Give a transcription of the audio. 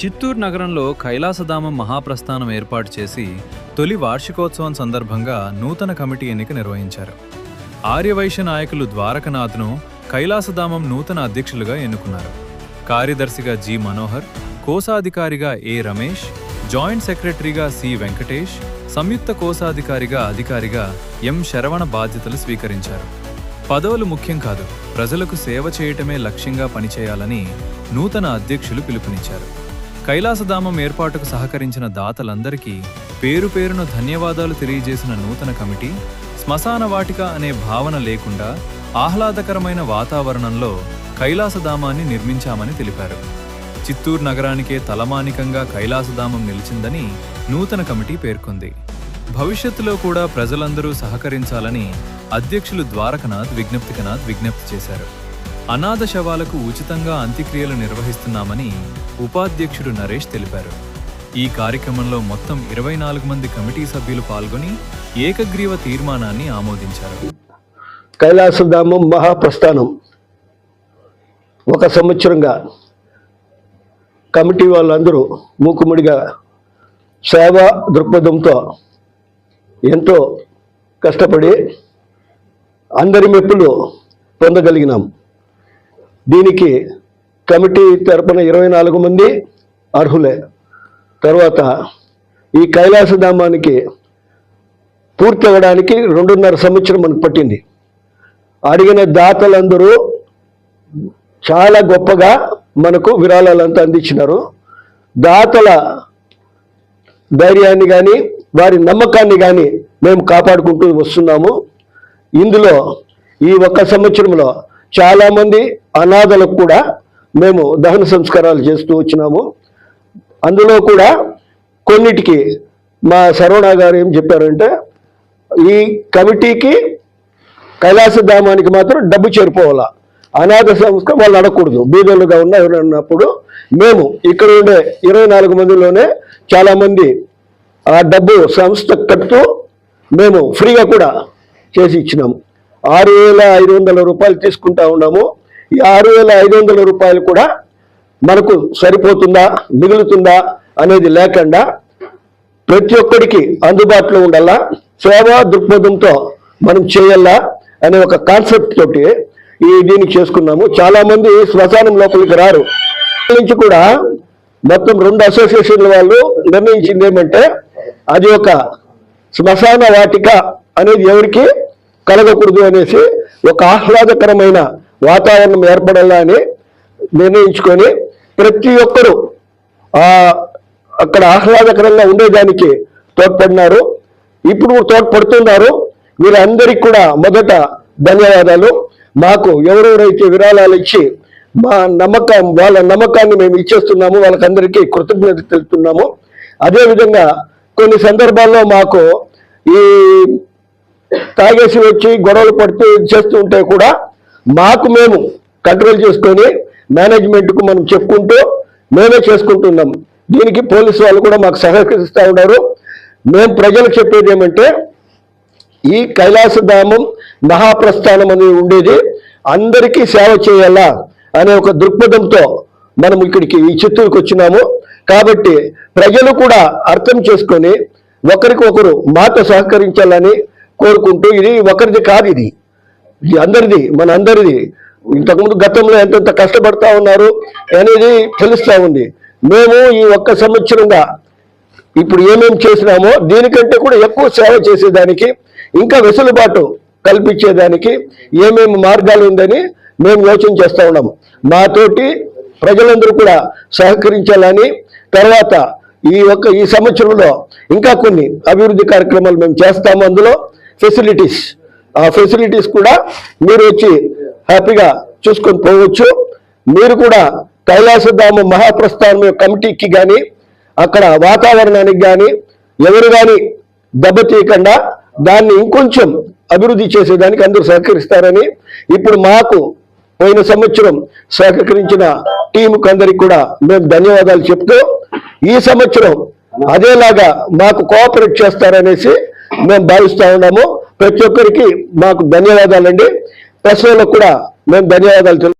చిత్తూరు నగరంలో కైలాసధామం మహాప్రస్థానం ఏర్పాటు చేసి తొలి వార్షికోత్సవం సందర్భంగా నూతన కమిటీ ఎన్నిక నిర్వహించారు. ఆర్యవైశ్య నాయకులు ద్వారకనాథ్ను కైలాసధామం నూతన అధ్యక్షులుగా ఎన్నుకున్నారు. కార్యదర్శిగా జి మనోహర్, కోశాధికారిగా ఏ రమేష్, జాయింట్ సెక్రటరీగా సి వెంకటేష్, సంయుక్త కోశాధికారిగా అధికారిగా ఎం శరవణ బాధ్యతలు స్వీకరించారు. పదవులు ముఖ్యం కాదు, ప్రజలకు సేవ చేయటమే లక్ష్యంగా పనిచేయాలని నూతన అధ్యక్షులు పిలుపునిచ్చారు. కైలాసధామం ఏర్పాటుకు సహకరించిన దాతలందరికీ పేరు పేరున ధన్యవాదాలు తెలియజేసిన నూతన కమిటీ శ్మశాన వాటిక అనే భావన లేకుండా ఆహ్లాదకరమైన వాతావరణంలో కైలాసధామాన్ని నిర్మించామని తెలిపారు. చిత్తూరు నగరానికే తలమానికంగా కైలాసధామం నిలిచిందని నూతన కమిటీ పేర్కొంది. భవిష్యత్తులో కూడా ప్రజలందరూ సహకరించాలని అధ్యక్షులు ద్వారకనాథ్ విజ్ఞప్తి చేశారు. అనాథ శవాలకు ఉచితంగా అంత్యక్రియలు నిర్వహిస్తున్నామని ఉపాధ్యక్షుడు నరేష్ తెలిపారు. ఈ కార్యక్రమంలో మొత్తం 24 మంది కమిటీ సభ్యులు పాల్గొని ఏకగ్రీవ తీర్మానాన్ని ఆమోదించారు. కైలాసధామం మహాప్రస్థానం ఒక సంవత్సరంగా కమిటీ వాళ్ళందరూ మూకుముడిగా సేవా దృక్పథంతో ఎంతో కష్టపడి అందరి మెప్పులు పొందగలిగినాం. దీనికి కమిటీ తరపున 24 మంది అర్హులే. తర్వాత ఈ కైలాసధామానికి పూర్తి అవ్వడానికి 2.5 సంవత్సరం మనకు పట్టింది. అడిగిన దాతలందరూ చాలా గొప్పగా మనకు విరాళాలంతా అందించినారు. దాతల ధైర్యాన్ని కానీ వారి నమ్మకాన్ని కానీ మేము కాపాడుకుంటూ వస్తున్నాము. ఇందులో ఈ 1 సంవత్సరంలో చాలామంది అనాథలకు కూడా మేము దహన సంస్కారాలు చేస్తూ వచ్చినాము. అందులో కూడా కొన్నిటికి మా సరవణ గారు ఏం చెప్పారంటే, ఈ కమిటీకి కైలాసధామానికి మాత్రం డబ్బు చేరిపోవాలా, అనాథ సంస్థ వాళ్ళు అడగకూడదు. బీదలుగా ఉన్న ఎవరన్నప్పుడు మేము ఇక్కడ ఉండే 24 మందిలోనే చాలామంది ఆ డబ్బు సంస్థ కడుతూ మేము ఫ్రీగా కూడా చేసి ఇచ్చినాము. 6,500 రూపాయలు తీసుకుంటా ఉన్నాము. ఈ 6,500 రూపాయలు కూడా మనకు సరిపోతుందా మిగులుతుందా అనేది లేకుండా ప్రతి ఒక్కరికి అందుబాటులో ఉండాలా, సేవా దృక్పథంతో మనం చేయాలా అనే ఒక కాన్సెప్ట్ తోటి దీనికి చేసుకున్నాము. చాలామంది శ్మశానం లోపలికి రారు. నుంచి కూడా మొత్తం 2 అసోసియేషన్ల వాళ్ళు నిర్ణయించింది ఏమంటే, అది ఒక శ్మశాన వాటిక అనేది ఎవరికి కలగకూడదు అనేసి ఒక ఆహ్లాదకరమైన వాతావరణం ఏర్పడాలా అని నిర్ణయించుకొని ప్రతి ఒక్కరూ అక్కడ ఆహ్లాదకరంగా ఉండేదానికి తోడ్పడినారు. ఇప్పుడు తోడ్పడుతున్నారు. వీరందరికీ కూడా మొదట ధన్యవాదాలు. మాకు ఎవరెవరైతే విరాళాలు ఇచ్చి వాళ్ళ నమ్మకాన్ని మేము ఇచ్చేస్తున్నాము, వాళ్ళకందరికీ కృతజ్ఞత తెలుపుతున్నాము. అదేవిధంగా కొన్ని సందర్భాల్లో మాకు ఈ తాగేసి వచ్చి గొడవలు పడుతూ చేస్తూ ఉంటే కూడా మాకు మేము కంట్రోల్ చేసుకొని మేనేజ్మెంట్కు మనం చెప్పుకుంటూ మేమే చేసుకుంటున్నాం. దీనికి పోలీసు వాళ్ళు కూడా మాకు సహకరిస్తూ ఉన్నారు. మేము ప్రజలకు చెప్పేది ఏమంటే, ఈ కైలాసధామం మహాప్రస్థానం అనేది ఉండేది అందరికీ సేవ చేయాలా అనే ఒక దృక్పథంతో మనం ఇక్కడికి ఈ చిత్తూరుకు వచ్చినాము. కాబట్టి ప్రజలు కూడా అర్థం చేసుకొని ఒకరికి ఒకరు మాతో సహకరించాలని కోరుకుంటూ, ఇది ఒకరిది కాదు, ఇది అందరిది, మన అందరిది. ఇంతకుముందు గతంలో ఎంతెంత కష్టపడతా ఉన్నారు అనేది తెలుస్తూ ఉంది. మేము ఈ 1 సంవత్సరంగా ఇప్పుడు ఏమేమి చేసినామో దీనికంటే కూడా ఎక్కువ సేవ చేసేదానికి, ఇంకా వెసులుబాటు కల్పించేదానికి ఏమేమి మార్గాలు ఉందని మేము యోచన చేస్తూ ఉన్నాము. మాతోటి ప్రజలందరూ కూడా సహకరించాలని, తర్వాత ఈ సంవత్సరంలో ఇంకా కొన్ని అభివృద్ధి కార్యక్రమాలు మేము చేస్తాము. అందులో ఫెసిలిటీస్ కూడా మీరు వచ్చి హ్యాపీగా చూసుకొని పోవచ్చు. మీరు కూడా కైలాసధామం మహాప్రస్థానం కమిటీకి కానీ అక్కడ వాతావరణానికి కానీ ఎవరు కానీ దెబ్బతీయకుండా దాన్ని ఇంకొంచెం అభివృద్ధి చేసేదానికి అందరూ సహకరిస్తారని, ఇప్పుడు మాకు పోయిన సంవత్సరం సహకరించిన టీంకు అందరికి కూడా మేము ధన్యవాదాలు చెప్తూ, ఈ సంవత్సరం అదేలాగా మాకు కోఆపరేట్ చేస్తారనేసి మేము భావిస్తూ ఉన్నాము. ప్రతి ఒక్కరికి మాకు ధన్యవాదాలండి. ప్రెస్ వాళ్ళకు కూడా మేము ధన్యవాదాలు